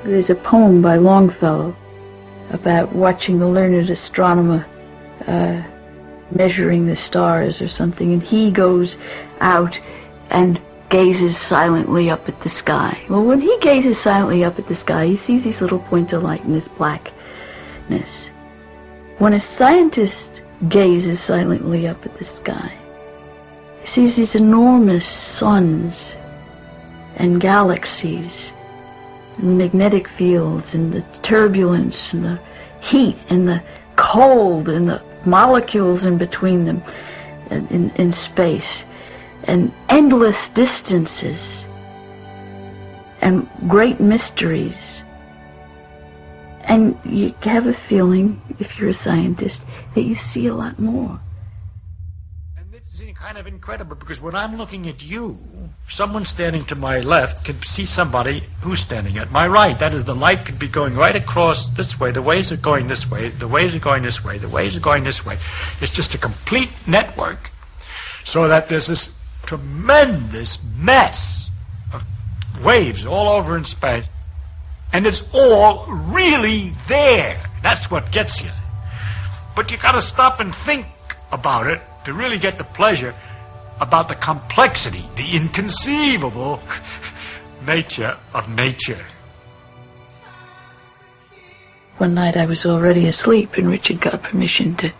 There's a poem by Longfellow about watching the learned astronomer measuring the stars or something, and he goes out and gazes silently up at the sky. Well, when he gazes silently up at the sky, he sees these little points of light in this blackness. When a scientist gazes silently up at the sky, he sees these enormous suns and galaxies and magnetic fields and the turbulence and the heat and the cold and the molecules in between them in space, and endless distances and great mysteries. And you have a feeling, if you're a scientist, that you see a lot more. And this is kind of incredible, because when I'm looking at you, someone standing to my left can see somebody who's standing at my right. That is, the light could be going right across this way, the waves are going this way, the waves are going this way, the waves are going this way. It's just a complete network, so that there's this tremendous mess of waves all over in space, and it's all really there. That's what gets you. But you got to stop and think about it to really get the pleasure about the complexity, the inconceivable nature of nature. One night I was already asleep, and Richard got permission to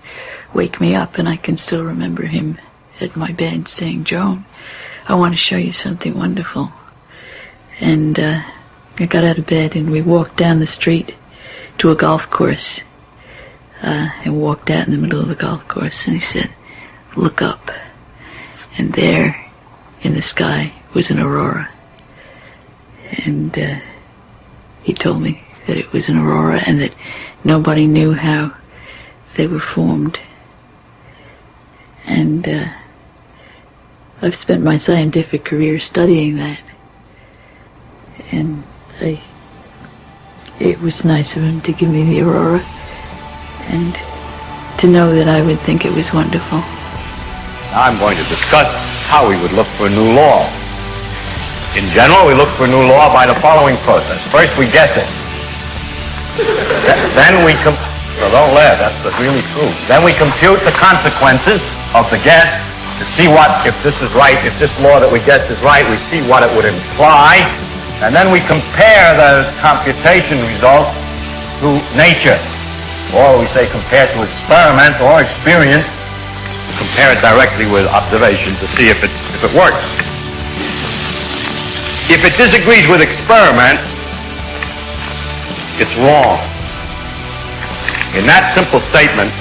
wake me up, and I can still remember him at my bed saying, "Joan, I want to show you something wonderful." And I got out of bed and we walked down the street to a golf course, and walked out in the middle of the golf course, and he said, "Look up." And there in the sky was an aurora. And he told me that it was an aurora and that nobody knew how they were formed. And I've spent my scientific career studying that. And it was nice of him to give me the aurora and to know that I would think it was wonderful. Now I'm going to discuss how we would look for a new law. In general, we look for a new law by the following process. First, we guess it. Then we don't laugh, that's really true. Then we compute the consequences of the guess to see what, if this is right, if this law that we guessed is right, we see what it would imply. And then we compare the computation results to nature. Or we say compare to experiment or experience. Compare it directly with observation to see if it works. If it disagrees with experiment, it's wrong. In that simple statement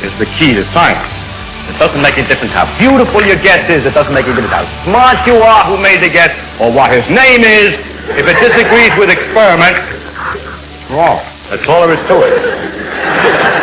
is the key to science. It doesn't make a difference how beautiful your guess is. It doesn't make a difference how smart you are, who made the guess, or what his name is. If it disagrees with experiment, it's wrong. That's all there is to it.